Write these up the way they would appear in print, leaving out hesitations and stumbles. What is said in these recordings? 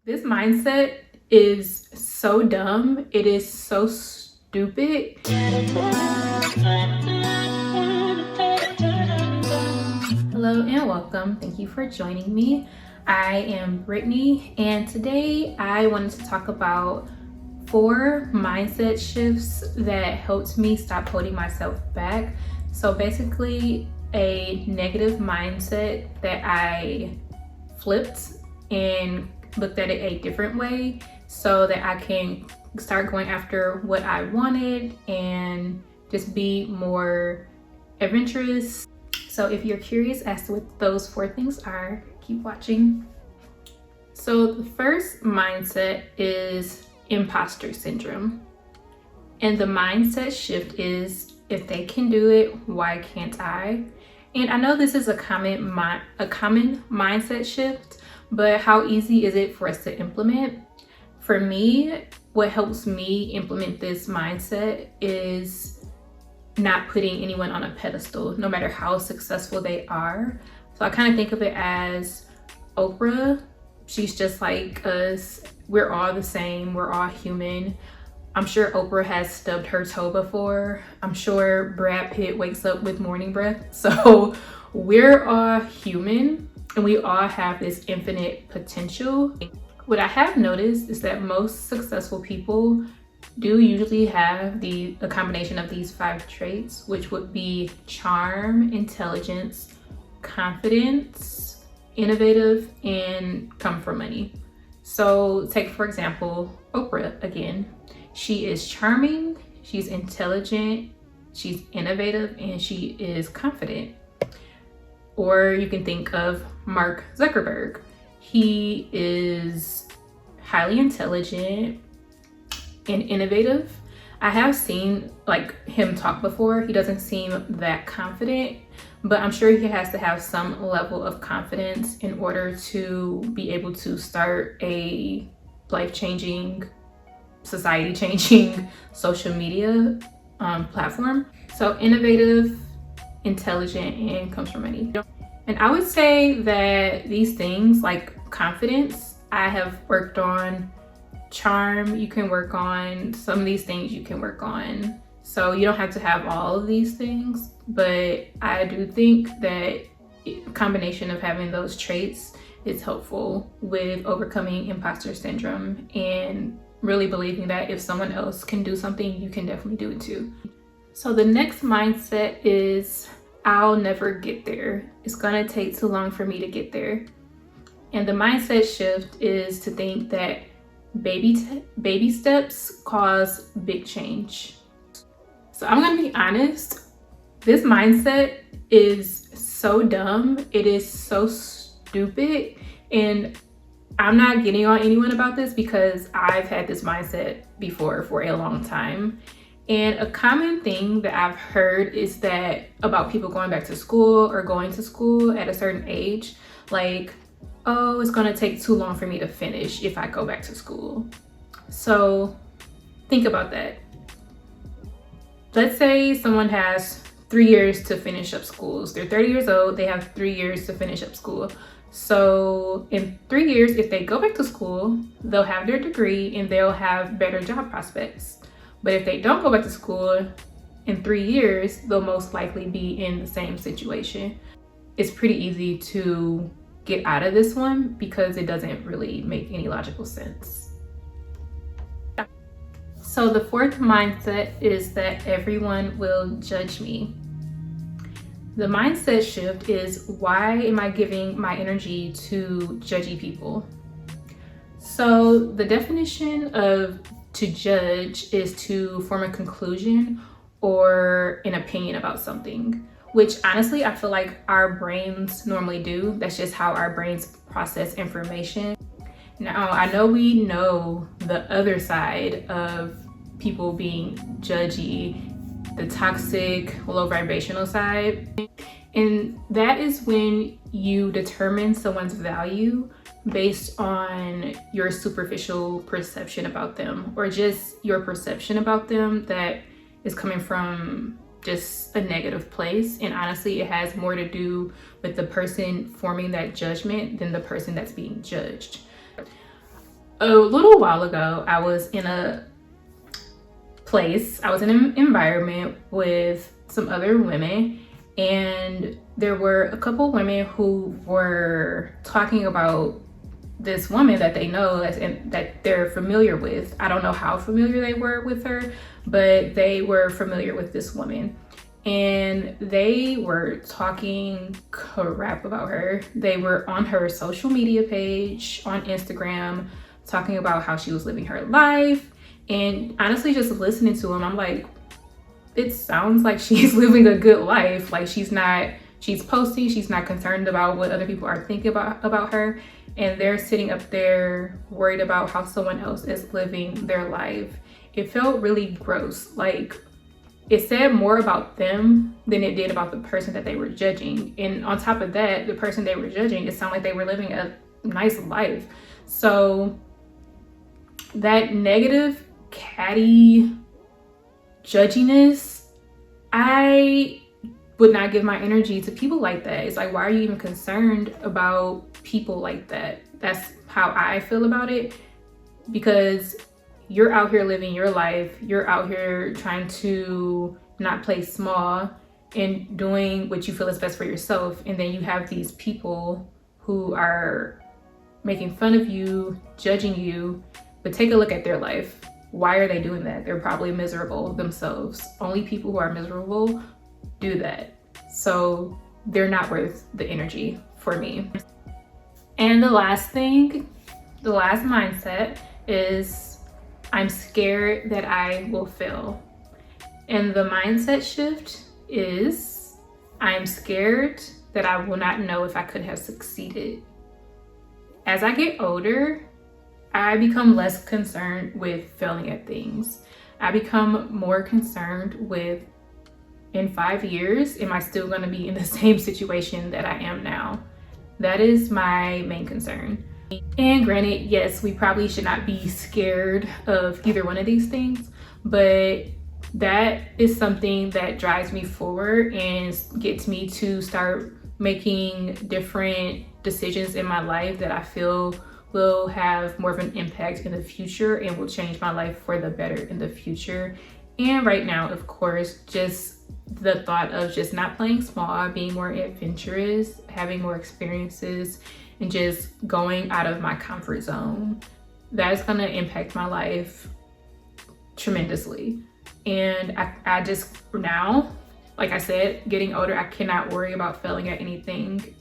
This mindset is so dumb. It is so stupid. Hello and welcome. Thank you for joining me. I am Brittany, and today I wanted to talk about 4 mindset shifts that helped me stop holding myself back. So basically, a negative mindset that I flipped and looked at it a different way so that I can start going after what I wanted and just be more adventurous. So if you're curious as to what those 4 things are, keep watching. So the first mindset is Imposter Syndrome. And the mindset shift is, if they can do it, why can't I? And I know this is a common mindset shift, but how easy is it for us to implement? For me, what helps me implement this mindset is not putting anyone on a pedestal, no matter how successful they are. So I kind of think of it as Oprah. She's just like us. We're all the same. We're all human. I'm sure Oprah has stubbed her toe before. I'm sure Brad Pitt wakes up with morning breath. So we're all human and we all have this infinite potential. What I have noticed is that most successful people do usually have a combination of these 5 traits, which would be charm, intelligence, confidence, innovative, and come from money. So take, for example, Oprah again. She is charming, she's intelligent, she's innovative, and she is confident. Or you can think of Mark Zuckerberg. He is highly intelligent and innovative. I have seen him talk before. He doesn't seem that confident, but I'm sure he has to have some level of confidence in order to be able to start a life-changing, society-changing social media platform. So innovative, intelligent, and comes from money. And I would say that these things like confidence, I have worked on. Charm, you can work on. Some of these things you can work on. So you don't have to have all of these things, but I do think that a combination of having those traits is helpful with overcoming imposter syndrome and really believing that if someone else can do something, you can definitely do it too. So the next mindset is, I'll never get there. It's gonna take too long for me to get there. And the mindset shift is to think that baby steps cause big change. So I'm gonna be honest, this mindset is so dumb. It is so stupid. And I'm not getting on anyone about this because I've had this mindset before for a long time. And a common thing that I've heard is that about people going back to school or going to school at a certain age, like, oh, it's gonna take too long for me to finish if I go back to school. So think about that. Let's say someone has 3 years to finish up schools. They're 30 years old, they have 3 years to finish up school. So in 3 years, if they go back to school, they'll have their degree and they'll have better job prospects. But if they don't go back to school in 3 years, they'll most likely be in the same situation. It's pretty easy to get out of this one because it doesn't really make any logical sense. So the 4th mindset is that everyone will judge me. The mindset shift is, why am I giving my energy to judgy people? So the definition of to judge is to form a conclusion or an opinion about something, which honestly I feel like our brains normally do. That's just how our brains process information. Now I know we know the other side of people being judgy, the toxic, low vibrational side. And that is when you determine someone's value based on your superficial perception about them, or just your perception about them that is coming from just a negative place. And honestly, it has more to do with the person forming that judgment than the person that's being judged. a little while ago, I was in an environment with some other women, and there were a couple women who were talking about this woman that they know and that they're familiar with. I don't know how familiar they were with her, but they were familiar with this woman. And they were talking crap about her. They were on her social media page on Instagram talking about how she was living her life. And honestly, just listening to them, I'm like, it sounds like she's living a good life. Like she's posting, she's not concerned about what other people are thinking about her. And they're sitting up there worried about how someone else is living their life. It felt really gross. Like it said more about them than it did about the person that they were judging. And on top of that, the person they were judging, it sounded like they were living a nice life. So that negative, catty judginess, I would not give my energy to people like that. It's like, why are you even concerned about people like that? That's how I feel about it, because you're out here living your life. You're out here trying to not play small and doing what you feel is best for yourself. And then you have these people who are making fun of you, judging you, but take a look at their life. Why are they doing that? They're probably miserable themselves. Only people who are miserable do that. So they're not worth the energy for me. And the last mindset is I'm scared that I will fail. And the mindset shift is I'm scared that I will not know if I could have succeeded. As I get older, I become less concerned with failing at things. I become more concerned with, in 5 years, am I still going to be in the same situation that I am now? That is my main concern. And granted, yes, we probably should not be scared of either one of these things, but that is something that drives me forward and gets me to start making different decisions in my life that I feel will have more of an impact in the future and will change my life for the better in the future. And right now, of course, just the thought of just not playing small, being more adventurous, having more experiences, and just going out of my comfort zone, that's gonna impact my life tremendously. And I just now, like I said, getting older, I cannot worry about failing at anything.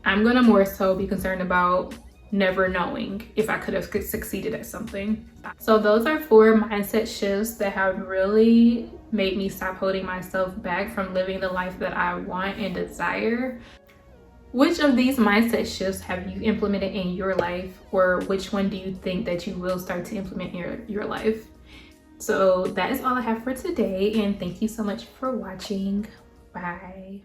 I'm gonna more so be concerned about never knowing if I could have succeeded at something. So those are 4 mindset shifts that have really made me stop holding myself back from living the life that I want and desire. Which of these mindset shifts have you implemented in your life, or which one do you think that you will start to implement in your life? So that is all I have for today, and thank you so much for watching. Bye.